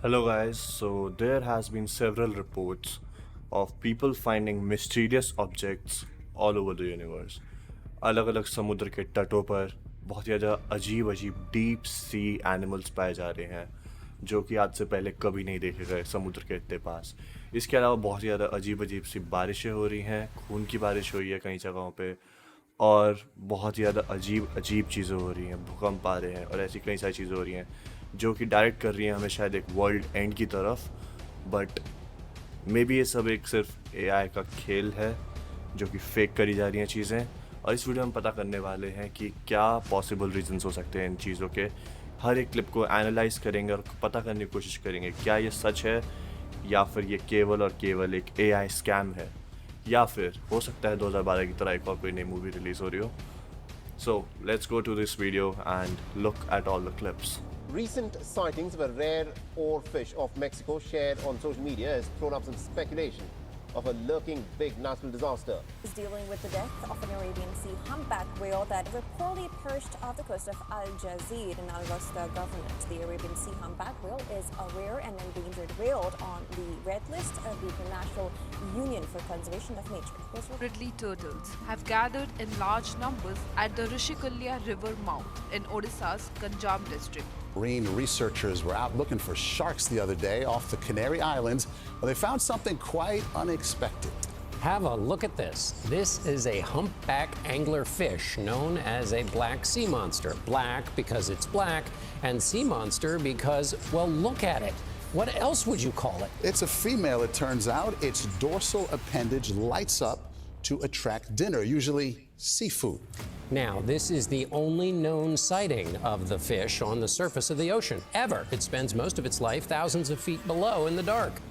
Hello guys, so there has been several reports of people finding mysterious objects all over the universe. अलग अलग समुद्र के तटों पर बहुत ज़्यादा अजीब अजीब डीप सी एनिमल्स पाए जा रहे हैं जो कि आज से पहले कभी नहीं देखे गए समुद्र के इतने पास। इसके अलावा बहुत ज़्यादा अजीब अजीब सी बारिशें हो रही हैं, खून की बारिश हुई है कई जगहों पे, और बहुत ही ज़्यादा अजीब अजीब चीज़ें हो रही हैं, भूकंप आ रहे हैं और ऐसी कई सारी चीज़ें हो रही हैं जो कि डायरेक्ट कर रही हैं हमें शायद एक वर्ल्ड एंड की तरफ। बट मे बी ये सब एक सिर्फ एआई का खेल है जो कि फेक करी जा रही हैं चीज़ें, और इस वीडियो में पता करने वाले हैं कि क्या पॉसिबल रीजंस हो सकते हैं इन चीज़ों के। हर एक क्लिप को एनालाइज करेंगे और पता करने की कोशिश करेंगे क्या ये सच है या फिर ये केवल और केवल एक एआई स्कैम है, या फिर हो सकता है 2012 की तरह एक और कोई नई मूवी रिलीज़ हो रही हो। So let's go to this video and look at all the clips. Recent sightings of a rare oarfish off Mexico shared on social media has thrown up some speculation of a lurking big natural disaster. Is dealing with the death of an Arabian Sea humpback whale that reportedly perished off the coast of Al Jazeera in Al Ghasda Governorate. The Arabian Sea humpback whale is a rare and endangered whale on the red list of the International Union for Conservation of Nature. Ridley turtles have gathered in large numbers at the Rishikulya River mouth in Odisha's Ganjam district. Marine researchers were out looking for sharks the other day off the Canary Islands, but they found something quite unexpected. Have a look at this. This is a humpback angler fish known as a black sea monster. Black because it's black, and sea monster because, well, look at it. What else would you call it? It's a female, it turns out. Its dorsal appendage lights up to attract dinner, usually seafood. Now, this is the only known sighting of the fish on the surface of the ocean ever. It spends most of its life thousands of feet below in the dark.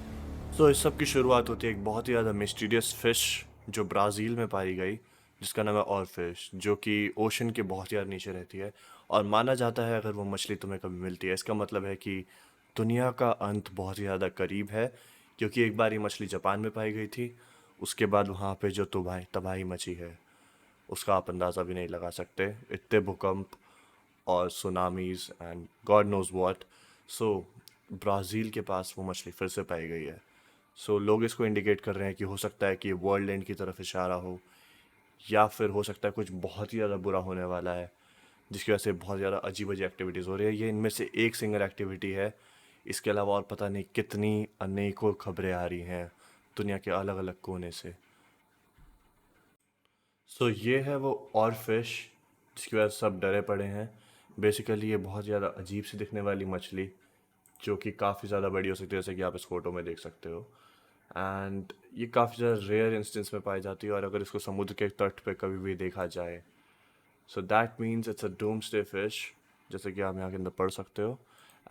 तो इस सब की शुरुआत होती है एक बहुत ही ज़्यादा मिस्टीरियस फिश जो ब्राज़ील में पाई गई, जिसका नाम है और फिश, जो कि ओशन के बहुत ज़्यादा नीचे रहती है। और माना जाता है अगर वो मछली तुम्हें कभी मिलती है, इसका मतलब है कि दुनिया का अंत बहुत ही ज़्यादा करीब है, क्योंकि एक बार ये मछली जापान में पाई गई थी। उसके बाद वहाँ पे जो तबाही तबाही मची है उसका आप अंदाज़ा भी नहीं लगा सकते। इतने भूकंप और tsunamis and God knows what. So Brazil के पास वो मछली फिर से पाई गई है। सो लोग इसको इंडिकेट कर रहे हैं कि हो सकता है कि ये वर्ल्ड एंड की तरफ इशारा हो, या फिर हो सकता है कुछ बहुत ही ज़्यादा बुरा होने वाला है जिसकी वजह से बहुत ज़्यादा अजीब अजीब एक्टिविटीज़ हो रही है। ये इनमें से एक सिंगल एक्टिविटी है, इसके अलावा और पता नहीं कितनी अनेकों खबरें आ रही हैं दुनिया के अलग अलग कोने से। सो ये है वो और फिश जिसकी वजह से सब डरे पड़े हैं। बेसिकली ये बहुत ज़्यादा अजीब सी दिखने वाली मछली जो कि काफ़ी ज़्यादा बड़ी हो सकती है, जैसे कि आप इस फोटो में देख सकते हो। एंड ये काफ़ी ज़्यादा रेयर इंस्टेंस में पाई जाती है, और अगर इसको समुद्र के तट पे कभी भी देखा जाए, so that means it's a doomsday fish, जैसे कि आप यहाँ के अंदर पढ़ सकते हो।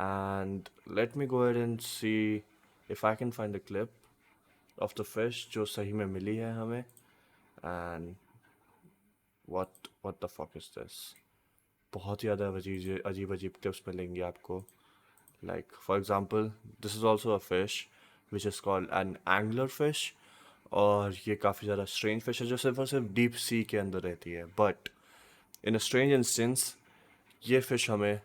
And let me go ahead and C if I can find the clip of the fish जो सही में मिली है हमें। And what the fuck is this? बहुत ही ज़्यादा अजीब अजीब क्लिप्स मिलेंगी आपको। Like for example this is also a fish which is called an angler fish, और ये काफ़ी ज़्यादा स्ट्रेंज फिश है जो सिर्फ और सिर्फ डीप सी के अंदर रहती है। But in a strange instance ये फ़िश हमें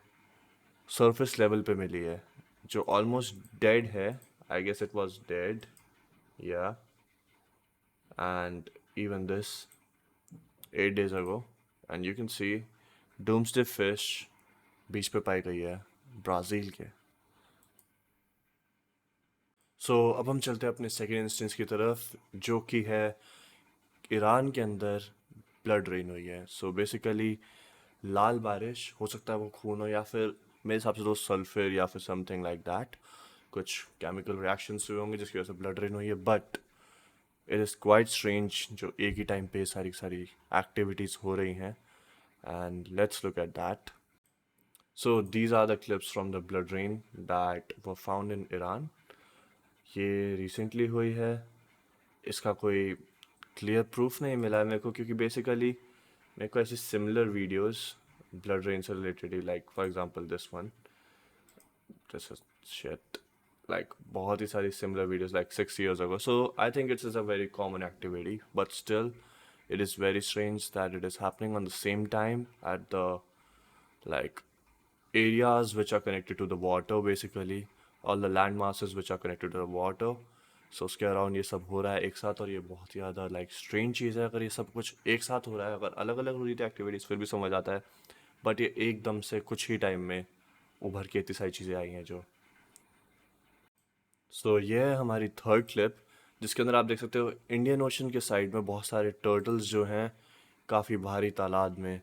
सरफेस लेवल पे मिली है जो ऑलमोस्ट डेड है। I guess it was dead, या and even this 8 days ago, and you can see doomsday fish beach पे पाई गई है ब्राज़ील के। सो अब हम चलते हैं अपने सेकेंड इंस्टेंस की तरफ, जो कि है ईरान के अंदर ब्लड रेन हुई है। सो बेसिकली लाल बारिश, हो सकता है वो खून हो या फिर मेरे हिसाब से तो सल्फर या फिर समथिंग लाइक दैट, कुछ केमिकल रिएक्शंस हुए होंगे जिसकी वजह से ब्लड रेन हुई है। But it is quite strange जो एक ही टाइम पे सारी सारी एक्टिविटीज़ हो रही हैं, and let's look at that. So these are the clips from the blood rain that were found in Iran. ये रिसेंटली हुई है, इसका कोई क्लियर प्रूफ नहीं मिला है मेरे को, क्योंकि बेसिकली मेरे को ऐसे सिमिलर वीडियोस ब्लड रेन से related he, like for example this one, this is shit, like बहुत ही सारी similar videos like 6 years ago. So I think it is a very common activity, but still it is very strange that it is happening on the same time at the like areas which are connected to the water basically, all the land masses which are connected to the water. So उसके around ये सब हो रहा है एक साथ, और ये बहुत ही ज़्यादा लाइक स्ट्रेंज चीज़ है। अगर ये सब कुछ एक साथ हो रहा है, अगर अलग अलग हो रही थी एक्टिविटीज़ फिर भी समझ आता है, बट ये एकदम से कुछ ही टाइम में उभर के इतनी सारी चीज़ें आई हैं जो। सो ये है हमारी थर्ड क्लिप, जिसके अंदर आप देख सकते हो इंडियन ओशन के साइड में बहुत सारे टर्टल्स जो हैं काफ़ी भारी तादाद में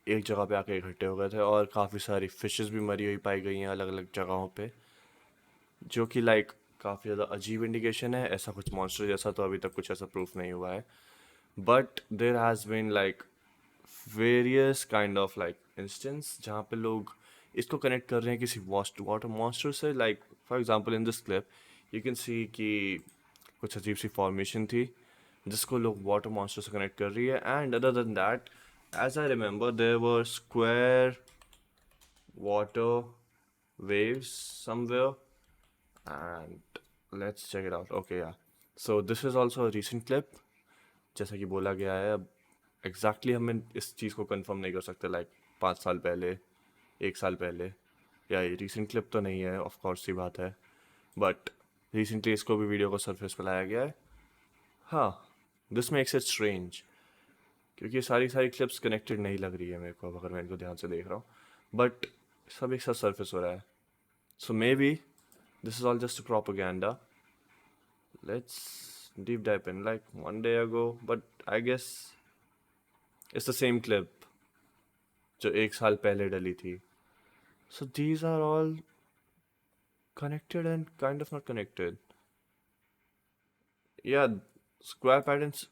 एक जगह पे आके इकट्ठे हो गए थे, और काफ़ी सारी फिशेस भी मरी हुई पाई गई हैं अलग अलग जगहों पे, जो कि लाइक काफ़ी ज़्यादा अजीब इंडिकेशन है। ऐसा कुछ मॉन्स्टर जैसा तो अभी तक कुछ ऐसा प्रूफ नहीं हुआ है, but there has been like various kind of like instance जहाँ पे लोग इसको कनेक्ट कर रहे हैं किसी वाटर मॉन्स्टर से। Like for example in this clip you can see कि कुछ अजीब सी फॉर्मेशन थी जिसको लोग वाटर मॉन्स्टर से कनेक्ट कर रही है। And other than that, as I remember, there were square water waves somewhere, and let's check it out. Okay, yeah, so this is also a recent clip, जैसा कि बोला गया है। अब एग्जैक्टली हम इस चीज़ को कंफर्म नहीं कर सकते, लाइक 5 साल पहले, 1 साल पहले, या ये रिसेंट क्लिप तो नहीं है, ऑफ कोर्स सी बात है, बट रिसेंटली इसको भी वीडियो को सरफेस पे लाया गया है। हाँ, दिस मेक्स इट स्ट्रेंज, क्योंकि ये सारी क्लिप्स कनेक्टेड नहीं लग रही है मेरे को, अगर मैं इनको ध्यान से देख रहा हूँ, बट सब एक साथ सरफेस हो रहा है। So maybe this is all just propaganda. Let's deep dive in like one day ago, but I guess it's the same clip जो 1 साल पहले डली थी। So these are all connected and kind of not connected. Yeah, square patterns.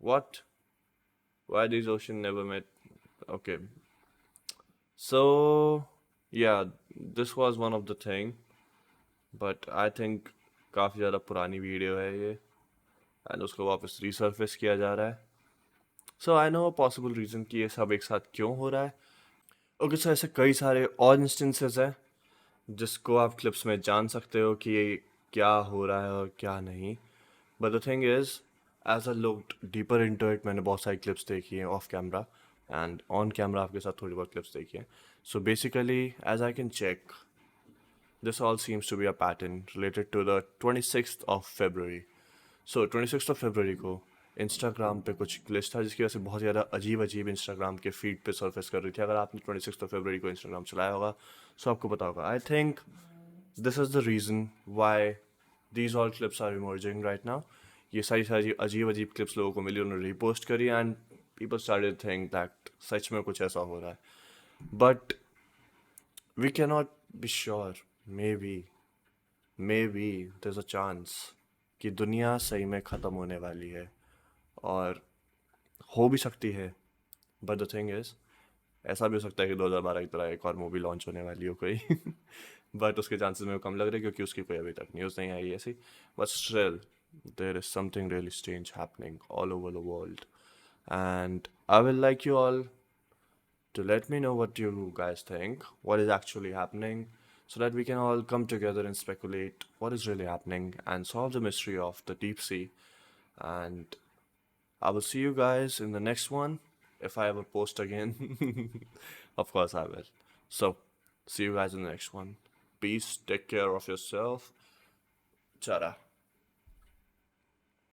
What? Why these ocean never met? Okay. So yeah, this was one of the thing, but I think काफ़ी ज़्यादा पुरानी video है ये, and उसको वापस रीसर्फेस किया जा रहा है। So I know a possible reason कि ये सब एक साथ क्यों हो रहा है। ओके, सो ऐसे कई सारे और इंस्टेंसेस हैं जिसको आप क्लिप्स में जान सकते हो कि ये क्या हो रहा है और क्या नहीं। But the thing is, as a looked deeper into it, मैंने बहुत सारी क्लिप्स देखी हैं off camera and on camera आपके साथ थोड़ी बहुत क्लिप्स देखी हैं। So basically as I can check, this all seems to be a pattern related to the 26th of February. So 26th of February को Instagram पे कुछ ग्लिच था जिसकी वजह से बहुत ज़्यादा अजीब Instagram के फीड पे सरफेस कर रही थी। अगर आपने 26th of February को Instagram चलाया होगा तो आपको पता होगा। I think this is the reason why these all clips are emerging right now. ये सारी अजीब क्लिप्स लोगों को मिली, उन्होंने रिपोस्ट करी, and people started to think that सच में कुछ ऐसा हो रहा है। But we cannot be sure. maybe there's a chance कि दुनिया सही में ख़त्म होने वाली है, और हो भी सकती है। बट द थिंग इज़, ऐसा भी हो सकता है कि 2012 की तरह एक और मूवी लॉन्च होने वाली हो कोई बट उसके चांसेस मेरे को कम लग रहे हैं क्योंकि उसकी कोई अभी तक न्यूज़ नहीं आई ऐसी। But still there is something really strange happening all over the world, and I will like you all to let me know what you guys think, what is actually happening, so that we can all come together and speculate what is really happening and solve the mystery of the deep sea. And I will see you guys in the next one, if I ever post again. Of course I will. So, see you guys in the next one. Peace, take care of yourself. Chara.